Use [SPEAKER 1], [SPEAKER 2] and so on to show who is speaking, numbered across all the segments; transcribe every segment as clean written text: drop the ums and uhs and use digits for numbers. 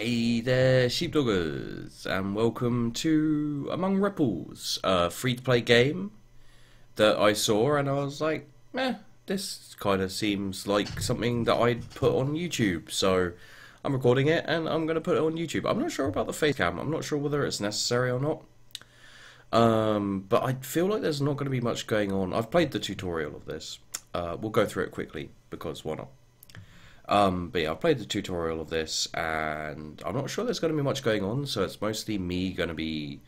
[SPEAKER 1] Hey there, sheepdoggers, and welcome to Among Ripples, a free-to-play game that I saw, and I was like, this kind of seems like something that I'd put on YouTube, so I'm recording it, and I'm going to put it on YouTube. I'm not sure about the face cam, I'm not sure whether it's necessary or not, but I feel like there's not going to be much going on. I've played the tutorial of this. We'll go through it quickly, because why not? But yeah, I've played the tutorial of this, and I'm not sure there's going to be much going on, so it's mostly me going to be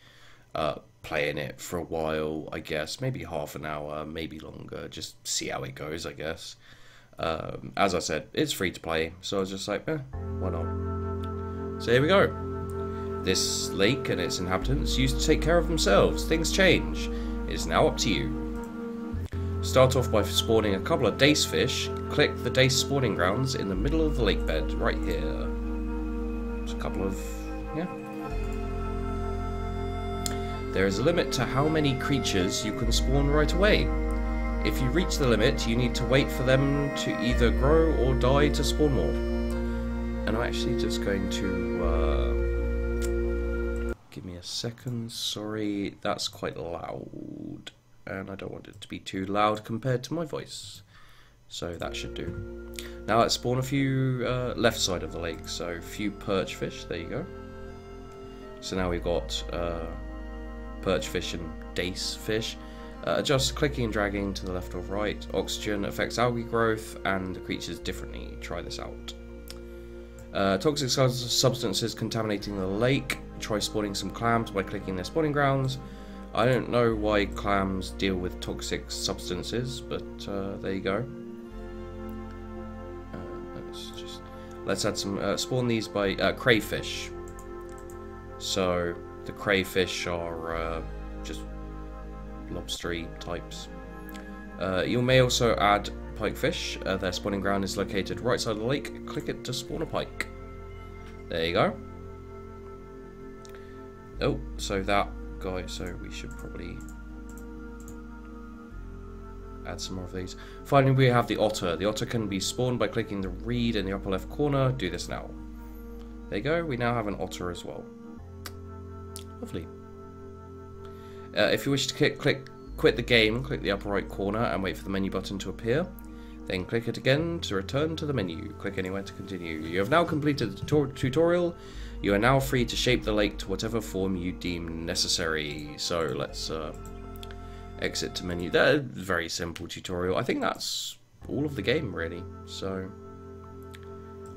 [SPEAKER 1] playing it for a while, I guess. Maybe half an hour, maybe longer, just see how it goes, I guess. As I said, it's free to play, so I was just like, why not? So here we go. This lake and its inhabitants used to take care of themselves. Things change. It is now up to you. Start off by spawning a couple of dace fish. Click the dace spawning grounds in the middle of the lake bed, right here. There's a couple of... yeah. There is a limit to how many creatures you can spawn right away. If you reach the limit, you need to wait for them to either grow or die to spawn more. And I'm actually just going to... give me a second, sorry, that's quite loud. And I don't want it to be too loud compared to my voice. So that should do. Now let's spawn a few left side of the lake. So a few perch fish, there you go. So now we've got perch fish and dace fish. Adjust clicking and dragging to the left or right. Oxygen affects algae growth and the creatures differently. Try this out. Toxic substances contaminating the lake. Try spawning some clams by clicking their spawning grounds. I don't know why clams deal with toxic substances, but there you go. Let's add some spawn these by crayfish. So the crayfish are just lobstery types. You may also add pikefish. Their spawning ground is located right side of the lake. Click it to spawn a pike. There you go. Oh, so that guy, so we should probably add some more of these. Finally, we have the otter. The otter can be spawned by clicking the reed in the upper left corner. Do this now. There you go, we now have an otter as well. Lovely. If you wish to quit the game, click the upper right corner and wait for the menu button to appear. Then click it again to return to the menu. Click anywhere to continue. You have now completed the tutorial. You are now free to shape the lake to whatever form you deem necessary. So let's exit to menu. That is a very simple tutorial. I think that's all of the game really. So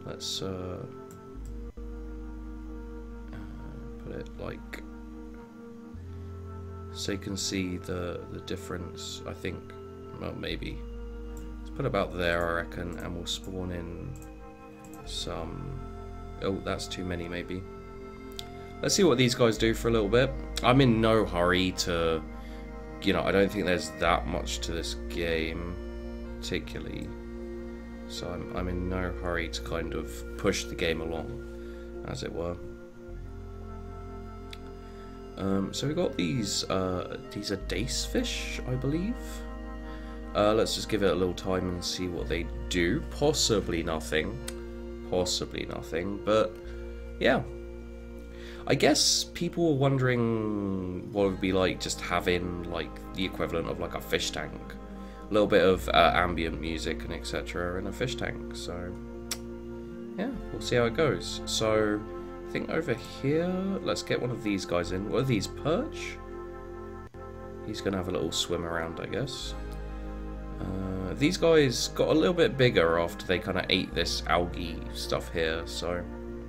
[SPEAKER 1] let's put it like so you can see the difference. I think, well, maybe let's put it about there, I reckon, and we'll spawn in some. Oh, that's too many, maybe. Let's see what these guys do for a little bit. I'm in no hurry to, you know, I don't think there's that much to this game, particularly. So I'm in no hurry to kind of push the game along, as it were. So we got these are dace fish, I believe. Let's just give it a little time and see what they do. Possibly nothing. Possibly nothing, but yeah. I guess people were wondering what it would be like just having like the equivalent of like a fish tank. A little bit of ambient music and etc. in a fish tank, so yeah, we'll see how it goes. So I think over here, let's get one of these guys in. What are these, perch? He's gonna have a little swim around, I guess. These guys got a little bit bigger after they kind of ate this algae stuff here, so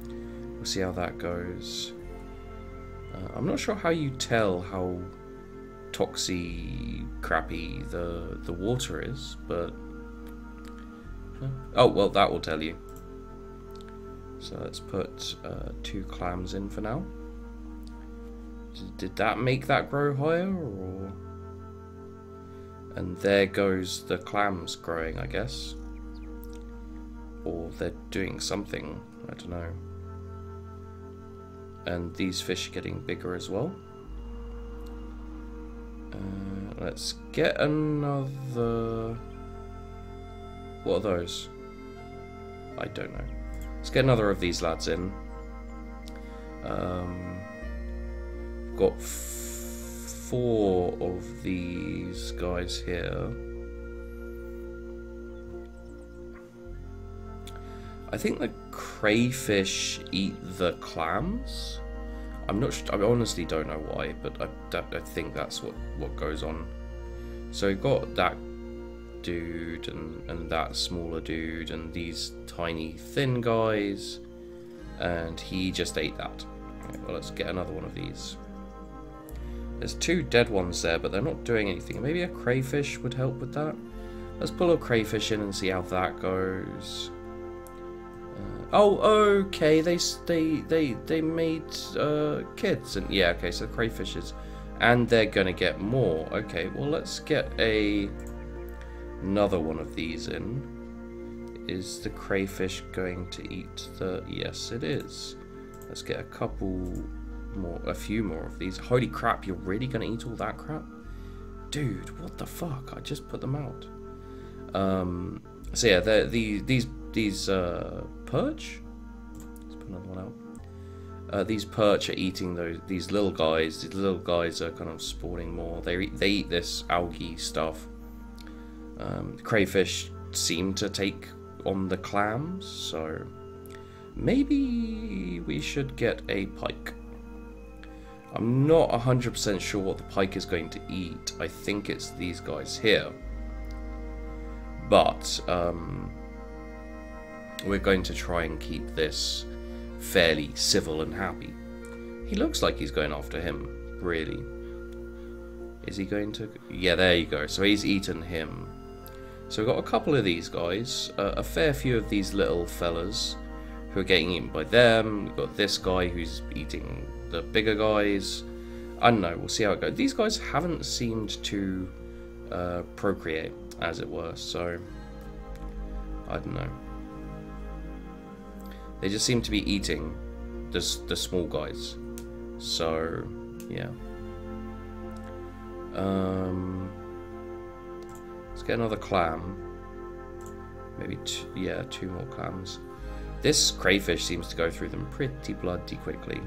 [SPEAKER 1] we'll see how that goes. I'm not sure how you tell how toxic crappy the water is, but oh well, that will tell you. So let's put 2 clams in for now. Did that make that grow higher, or? And there goes the clams growing, I guess. Or they're doing something, I don't know. And these fish are getting bigger as well. Let's get another... What are those? I don't know. Let's get another of these lads in. Got 4 of these guys here. I think the crayfish eat the clams. I'm not sure, I honestly don't know why, but I think that's what goes on. So we've got that dude and that smaller dude and these tiny thin guys, and he just ate that. Okay, well, let's get another one of these. There's 2 dead ones there, but they're not doing anything. Maybe a crayfish would help with that. Let's pull a crayfish in and see how that goes. Oh, okay. They made kids, and yeah, okay. So crayfishes, and they're gonna get more. Okay, well, let's get another one of these in. Is the crayfish going to eat the? Yes, it is. Let's get a couple more, a few more of these. Holy crap! You're really gonna eat all that crap, dude? What the fuck? I just put them out. So yeah, these perch. Let's put another one out. These perch are eating these little guys. These little guys are kind of spawning more. They eat this algae stuff. Crayfish seem to take on the clams, so maybe we should get a pike. I'm not 100% sure what the pike is going to eat. I think it's these guys here. But we're going to try and keep this fairly civil and happy. He looks like he's going after him, really. Is he going to? Yeah, there you go. So he's eaten him. So we've got a couple of these guys, a fair few of these little fellas who are getting eaten by them. We've got this guy who's eating the bigger guys. I don't know, we'll see how it goes. These guys haven't seemed to procreate, as it were, so I don't know. They just seem to be eating the small guys, so yeah. Let's get another clam. Maybe 2 more clams. This crayfish seems to go through them pretty bloody quickly.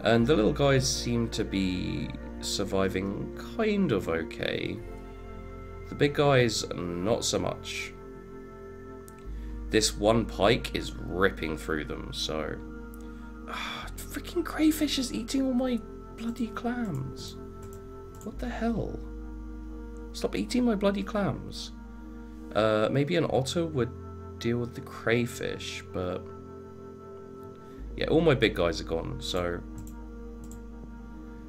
[SPEAKER 1] And the little guys seem to be surviving kind of okay. The big guys, not so much. This one pike is ripping through them, so... freaking crayfish is eating all my bloody clams. What the hell? Stop eating my bloody clams. Maybe an otter would deal with the crayfish, but... yeah, all my big guys are gone, so...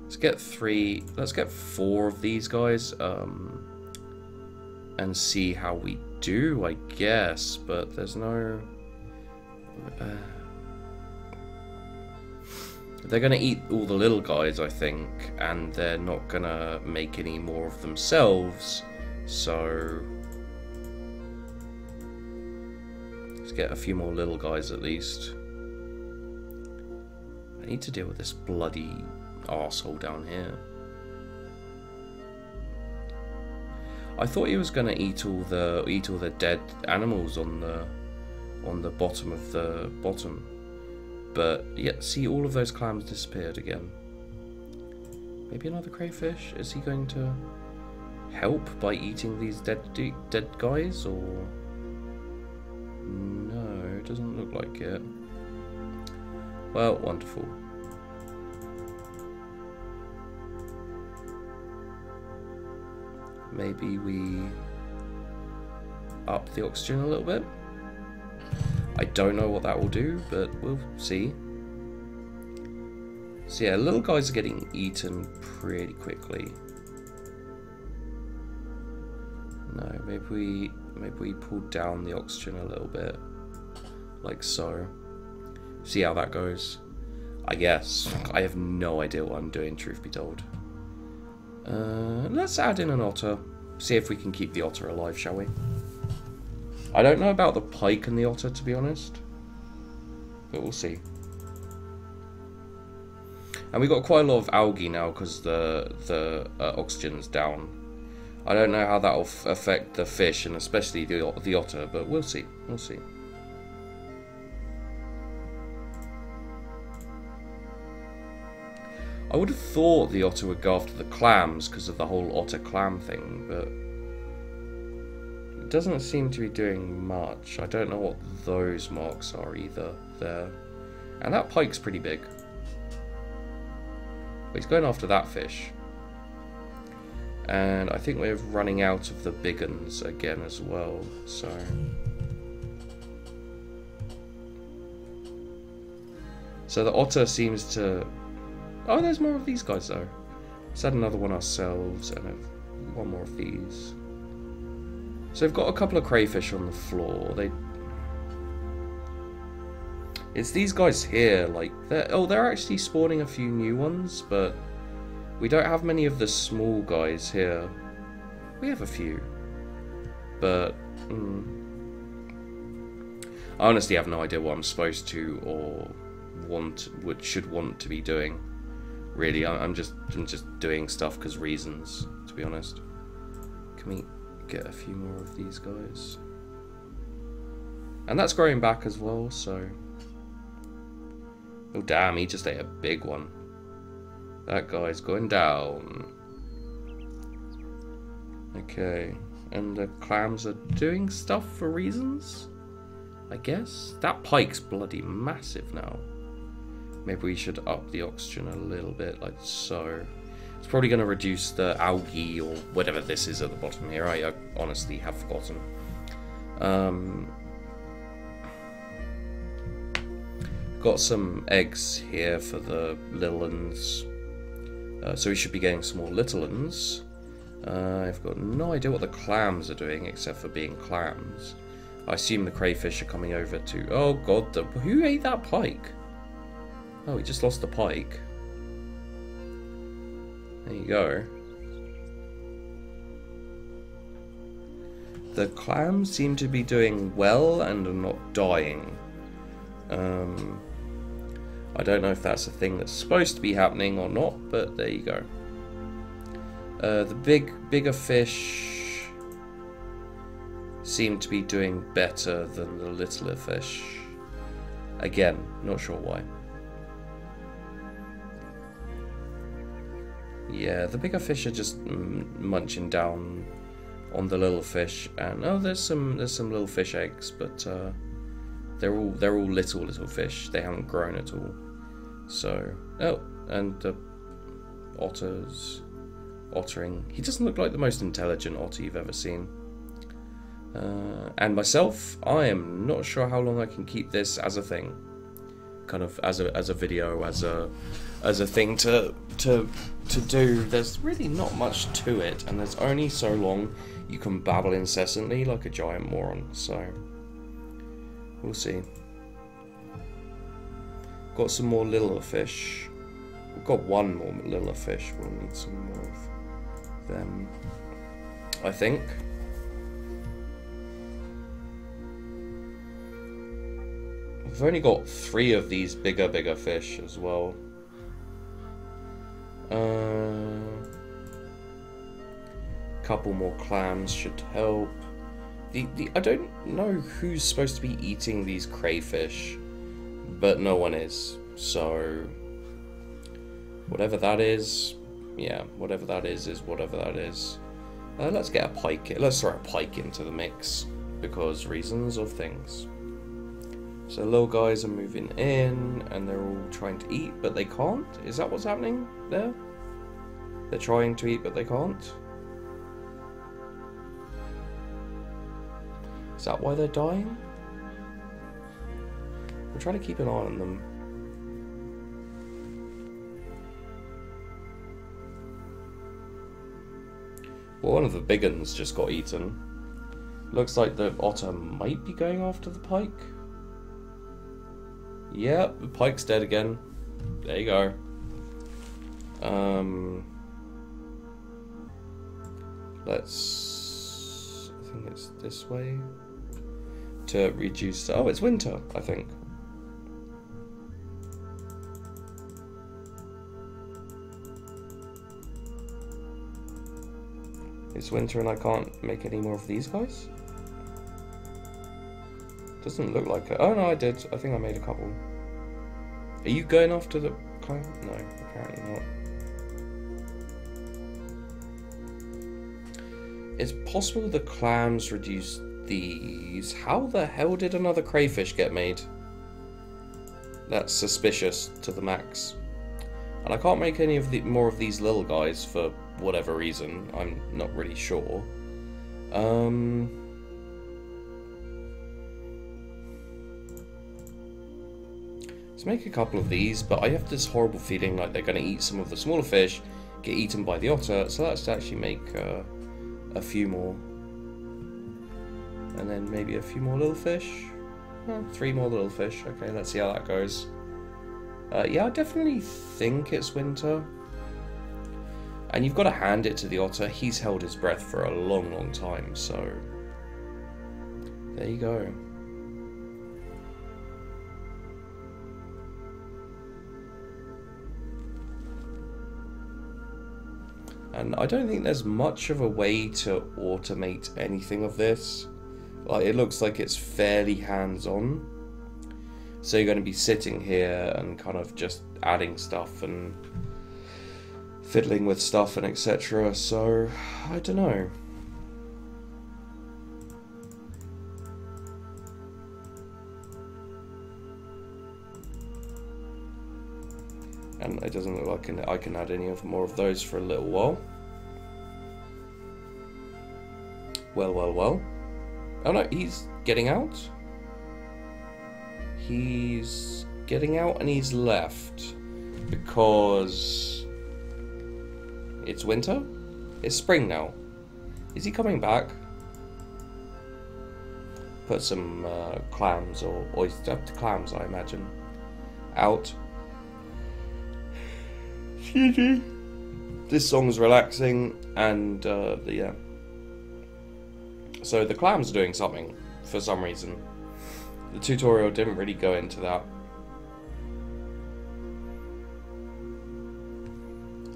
[SPEAKER 1] let's get 4 of these guys, and see how we do, I guess, but there's no... they're gonna eat all the little guys, I think, and they're not gonna make any more of themselves, so... let's get a few more little guys at least. I need to deal with this bloody arsehole down here. I thought he was gonna eat all the dead animals on the bottom of the bottom, but yeah, see, all of those clams disappeared again. Maybe another crayfish? Is he going to help by eating these dead guys, or no? It doesn't look like it. Well, wonderful. Maybe we up the oxygen a little bit. I don't know what that will do, but we'll see. So yeah, little guys are getting eaten pretty quickly. No, maybe we pull down the oxygen a little bit, like so. See how that goes. I guess I have no idea what I'm doing, truth be told. Let's add in an otter. See if we can keep the otter alive, shall we? I don't know about the pike and the otter, to be honest, but we'll see. And we got quite a lot of algae now because the oxygen's down. I don't know how that will affect the fish and especially the otter, but we'll see. We'll see. I would have thought the otter would go after the clams because of the whole otter-clam thing, but it doesn't seem to be doing much. I don't know what those marks are either there. And that pike's pretty big. But he's going after that fish. And I think we're running out of the big uns again as well, so... So the otter seems to... Oh, there's more of these guys though. Let's add another one ourselves and one more of these. So we've got a couple of crayfish on the floor. It's these guys here, like... they're actually spawning a few new ones, but... We don't have many of the small guys here. We have a few. But... I honestly have no idea what I'm supposed to or should want to be doing. Really, I'm just doing stuff because reasons, to be honest. Can we get a few more of these guys? And that's growing back as well, so... Oh damn, he just ate a big one. That guy's going down. Okay, and the clams are doing stuff for reasons, I guess. That pike's bloody massive now. Maybe we should up the oxygen a little bit, like so. It's probably going to reduce the algae or whatever this is at the bottom here. I honestly have forgotten. Got some eggs here for the little uns. So we should be getting some more little uns. I've got no idea what the clams are doing except for being clams. I assume the crayfish are coming over to... Oh god, who ate that pike? Oh, we just lost the pike. There you go. The clams seem to be doing well and are not dying. I don't know if that's a thing that's supposed to be happening or not, but there you go. The bigger fish seem to be doing better than the littler fish. Again, not sure why. Yeah, the bigger fish are just munching down on the little fish, and oh, there's some little fish eggs, but they're all little fish. They haven't grown at all. So, oh, and the ottering. He doesn't look like the most intelligent otter you've ever seen. And myself, I am not sure how long I can keep this as a thing, kind of as a video, as a thing to do. There's really not much to it, and there's only so long you can babble incessantly like a giant moron. So we'll see. Got some more littler fish. We've got one more littler fish. We'll need some more of them, I think. We've only got 3 of these bigger fish as well. Couple more clams should help. I don't know who's supposed to be eating these crayfish, but no one is. So whatever that is, yeah, whatever that is whatever that is. Let's get a pike. Let's throw a pike into the mix because reasons of things. So the little guys are moving in, and they're all trying to eat, but they can't. Is that what's happening there? They're trying to eat, but they can't. Is that why they're dying? We'll try to keep an eye on them. Well, one of the big ones just got eaten. Looks like the otter might be going after the pike. Yep, the pike's dead again. There you go. Let's... I think it's this way. To reduce... Oh, it's winter, I think. It's winter and I can't make any more of these guys? Doesn't look like it. Oh no, I did. I think I made a couple. Are you going after the clam? No, apparently not. It's possible the clams reduce these. How the hell did another crayfish get made? That's suspicious to the max. And I can't make any of the more of these little guys for whatever reason. I'm not really sure. Let's make a couple of these, but I have this horrible feeling like they're going to eat some of the smaller fish, get eaten by the otter, so let's actually make a few more. And then maybe a few more little fish. 3 more little fish. Okay, let's see how that goes. Yeah, I definitely think it's winter. And you've got to hand it to the otter. He's held his breath for a long, long time, so there you go. And I don't think there's much of a way to automate anything of this. Like, it looks like it's fairly hands-on. So you're going to be sitting here and kind of just adding stuff and fiddling with stuff and etc. So, I don't know. And it doesn't look like I can add any more of those for a little while. Well, well, well. Oh no, he's getting out. He's getting out and he's left because it's winter? It's spring now. Is he coming back? Put some clams or oyster clams, I imagine, out. This song's relaxing, and yeah. So the clams are doing something for some reason. The tutorial didn't really go into that.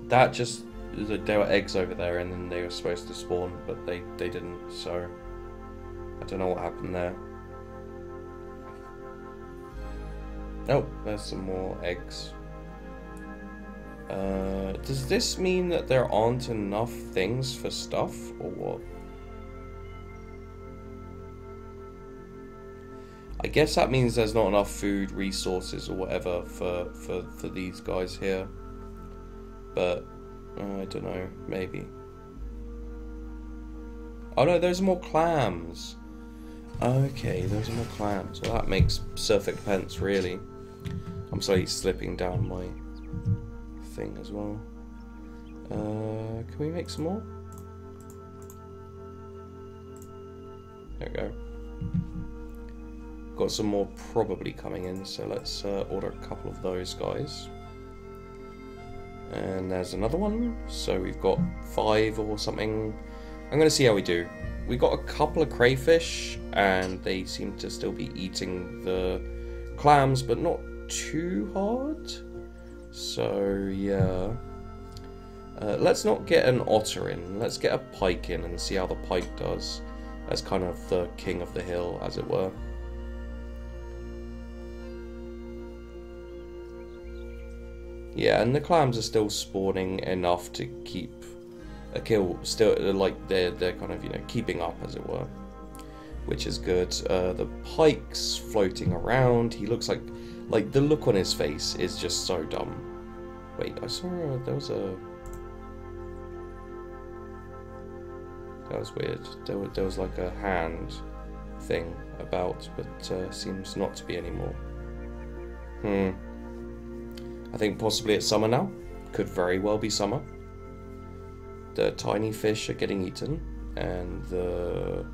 [SPEAKER 1] That just, there were eggs over there and then they were supposed to spawn, but they didn't, so I don't know what happened there. Oh, there's some more eggs. Does this mean that there aren't enough things for stuff, or what? I guess that means there's not enough food, resources, or whatever for these guys here. But, I don't know, maybe. Oh no, there's more clams. Okay, those are more clams. Well, that makes perfect sense, really. I'm slowly slipping down my thing as well. Can we make some more? There we go. Got some more probably coming in, so let's order a couple of those guys. And there's another one, so we've got 5 or something. I'm going to see how we do. We got a couple of crayfish, and they seem to still be eating the clams, but not too hard. So, yeah. Let's not get an otter in. Let's get a pike in and see how the pike does. As kind of the king of the hill, as it were. Yeah, and the clams are still spawning enough to keep a kill. Still, like they're kind of, you know, keeping up, as it were, which is good. The pike's floating around. He looks like the look on his face is just so dumb. Wait, I saw there was a. That was weird. There was like a hand thing about, but seems not to be anymore. I think possibly it's summer now. Could very well be summer. The tiny fish are getting eaten, and the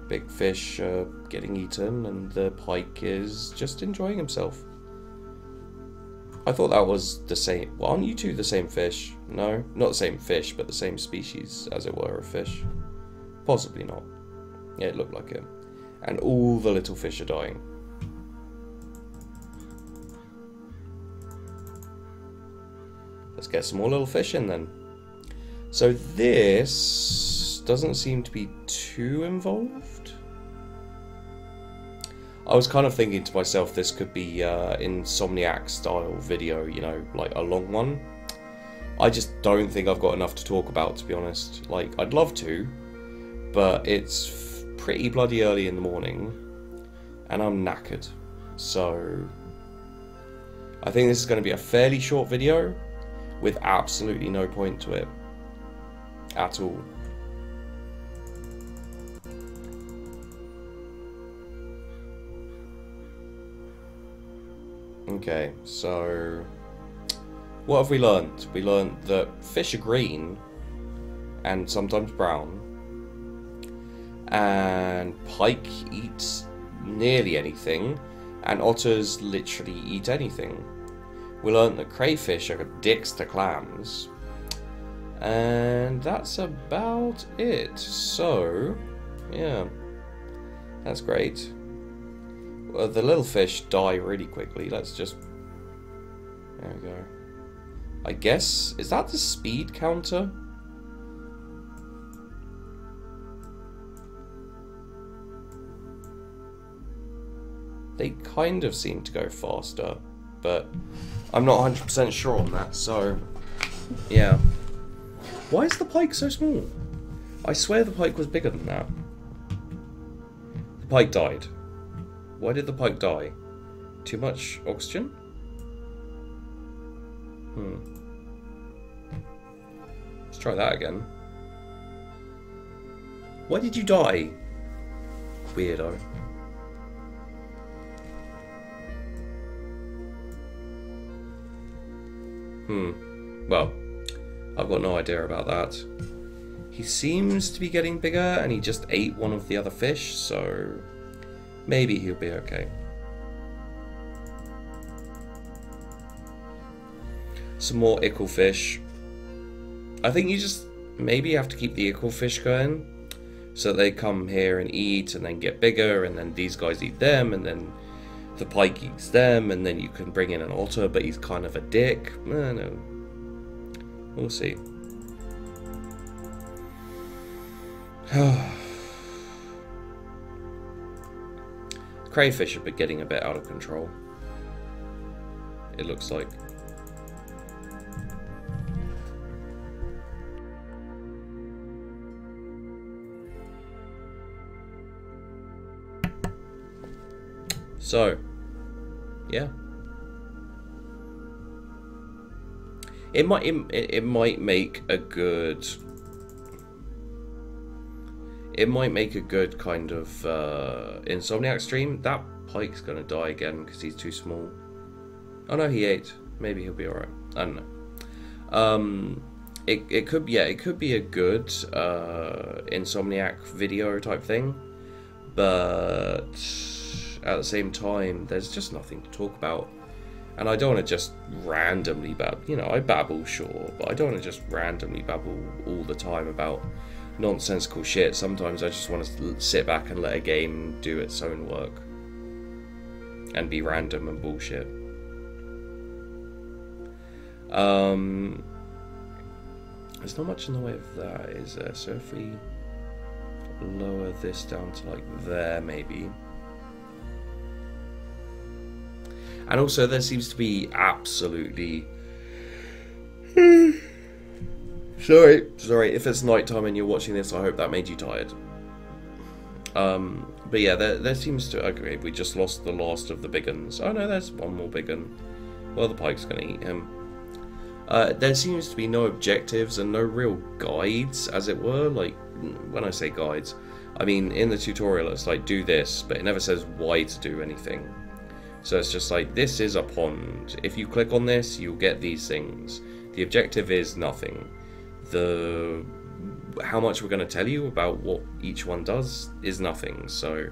[SPEAKER 1] big fish are getting eaten, and the pike is just enjoying himself. I thought that was the same. Well, aren't you two the same fish? No, not the same fish, but the same species, as it were, of fish. Possibly not. Yeah, it looked like it. And all the little fish are dying. Let's get some more little fish in then. So this doesn't seem to be too involved. I was kind of thinking to myself, this could be Insomniac style video, you know, like a long one. I just don't think I've got enough to talk about, to be honest. Like, I'd love to, but it's pretty bloody early in the morning, and I'm knackered. So, I think this is going to be a fairly short video, with absolutely no point to it. At all. Okay, so what have we learned? We learned that fish are green and sometimes brown, and pike eats nearly anything, and otters literally eat anything. We learned that crayfish are dicks to clams, and that's about it. So, yeah, that's great. Well, the little fish die really quickly. Let's just... There we go. I guess... Is that the speed counter? They kind of seem to go faster, but I'm not 100% sure on that, so... Yeah. Why is the pike so small? I swear the pike was bigger than that. The pike died. Why did the pike die? Too much oxygen? Let's try that again. Why did you die? Weirdo. Well, I've got no idea about that. He seems to be getting bigger, and he just ate one of the other fish, so... Maybe he'll be okay. Some more ickle fish. I think you just maybe have to keep the ickle fish going, so they come here and eat and then get bigger, and then these guys eat them, and then the pike eats them, and then you can bring in an otter, but he's kind of a dick. I don't know. We'll see. Crayfish are getting a bit out of control, it looks like. So, yeah. It might make a good... It might make a good kind of Insomniac stream. That pike's gonna die again because he's too small. Oh no, he ate. Maybe he'll be alright. I don't know. It could be, yeah, it could be a good Insomniac video type thing, but at the same time, there's just nothing to talk about. And I don't want to just randomly babble. You know, I babble, sure, but I don't want to just randomly babble all the time about nonsensical shit. Sometimes I just want to sit back and let a game do its own work and be random and bullshit. There's not much in the way of that, is there? So if we lower this down to like there, maybe. And also there seems to be absolutely... Sorry, if it's nighttime and you're watching this, I hope that made you tired. But yeah, there seems to... Okay, we just lost the last of the big uns. Oh no, there's one more big un. Well, the pike's gonna eat him. There seems to be no objectives and no real guides, as it were. Like, when I say guides, I mean in the tutorial it's like, do this, but it never says why to do anything. So it's just like, this is a pond. If you click on this, you'll get these things. The objective is nothing. How much we're going to tell you about what each one does is nothing. So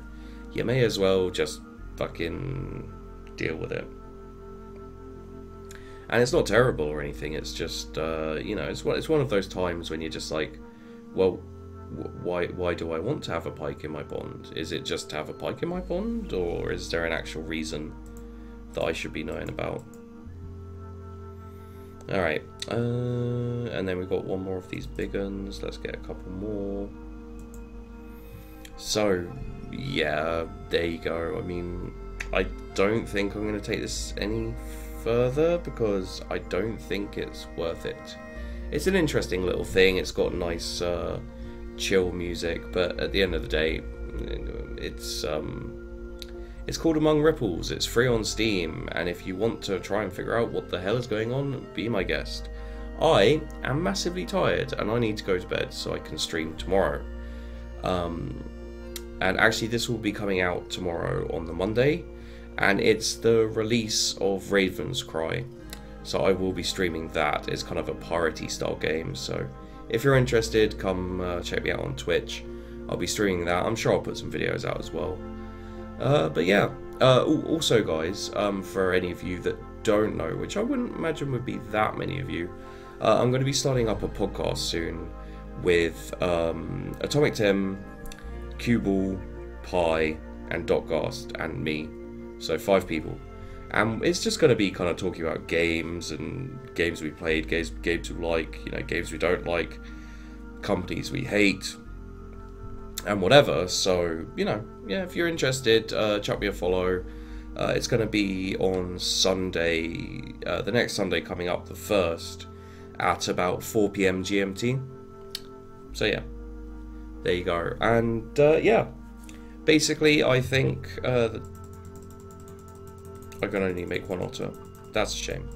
[SPEAKER 1] you may as well just fucking deal with it. And it's not terrible or anything. It's just, you know, it's one of those times when you're just like, well, why do I want to have a pike in my pond? Is it just to have a pike in my pond, or is there an actual reason that I should be knowing about? Alright, and then we've got one more of these big uns. Let's get a couple more. So, yeah, there you go. I mean, I don't think I'm going to take this any further because I don't think it's worth it. It's an interesting little thing. It's got nice chill music, but at the end of the day, it's called Among Ripples. It's free on Steam, and if you want to try and figure out what the hell is going on, be my guest. I am massively tired, and I need to go to bed so I can stream tomorrow. And actually, this will be coming out tomorrow on the Monday, and it's the release of Raven's Cry. So I will be streaming that. It's kind of a piratey style game, so if you're interested, come check me out on Twitch. I'll be streaming that. I'm sure I'll put some videos out as well. But yeah, also guys, for any of you that don't know, which I wouldn't imagine would be that many of you, I'm going to be starting up a podcast soon with Atomic Tim, Cuball, Pi, and Dotcast, and me. So 5 people. And it's just going to be kind of talking about games and games we played, games we like, you know, games we don't like, companies we hate, and whatever. So, you know, yeah, if you're interested, chuck me a follow. It's going to be on Sunday, the next Sunday coming up, the 1st, at about 4 PM GMT. So yeah, there you go. And yeah, basically I think I can only make 1 otter. That's a shame.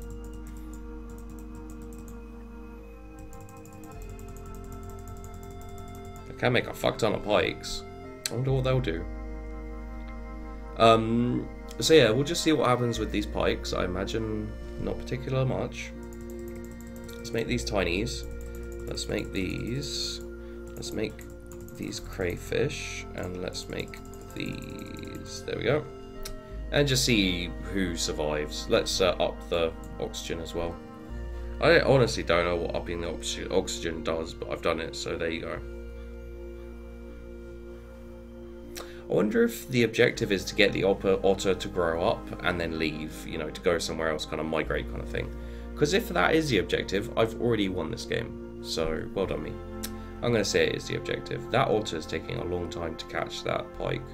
[SPEAKER 1] I can make a fuck ton of pikes. I wonder what they'll do. So yeah, we'll just see what happens with these pikes. I imagine not particular much. Let's make these tinies. Let's make these. Let's make these crayfish. And let's make these. There we go. And just see who survives. Let's up the oxygen as well. I honestly don't know what upping the oxygen does, but I've done it, so there you go. I wonder if the objective is to get the otter to grow up and then leave, you know, to go somewhere else, kind of migrate kind of thing. Because if that is the objective, I've already won this game. So, well done me. I'm going to say it is the objective. That otter is taking a long time to catch that pike.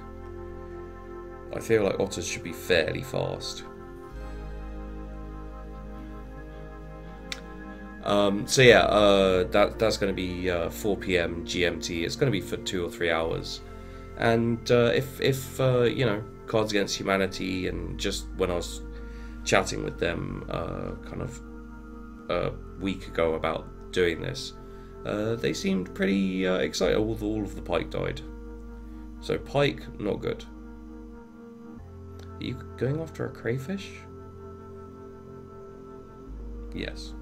[SPEAKER 1] I feel like otters should be fairly fast. So yeah, that's going to be 4 PM GMT. It's going to be for 2 or 3 hours. And if you know, Cards Against Humanity, and just when I was chatting with them kind of a week ago about doing this, they seemed pretty excited. All of the pike died. So pike, not good. Are you going after a crayfish? Yes.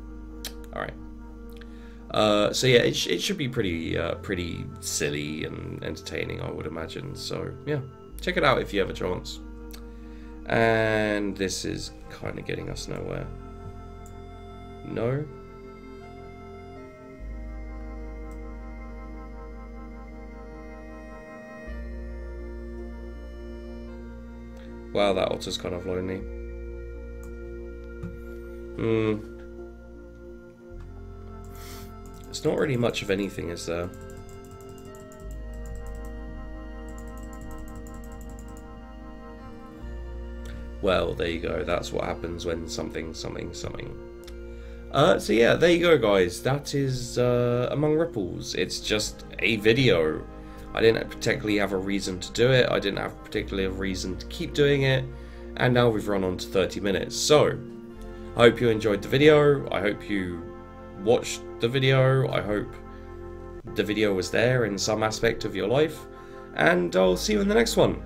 [SPEAKER 1] Alright. So yeah, it should be pretty silly and entertaining, I would imagine. So yeah, check it out if you have a chance. And this is kind of getting us nowhere. No? Wow, that otter's kind of lonely. It's not really much of anything, is there? Well, there you go. That's what happens when something. So yeah, there you go, guys. That is Among Ripples. It's just a video. I didn't particularly have a reason to do it. I didn't have particularly a reason to keep doing it. And now we've run on to 30 minutes. So, I hope you enjoyed the video. I hope you watched the video. I hope the video was there in some aspect of your life. And I'll see you in the next one.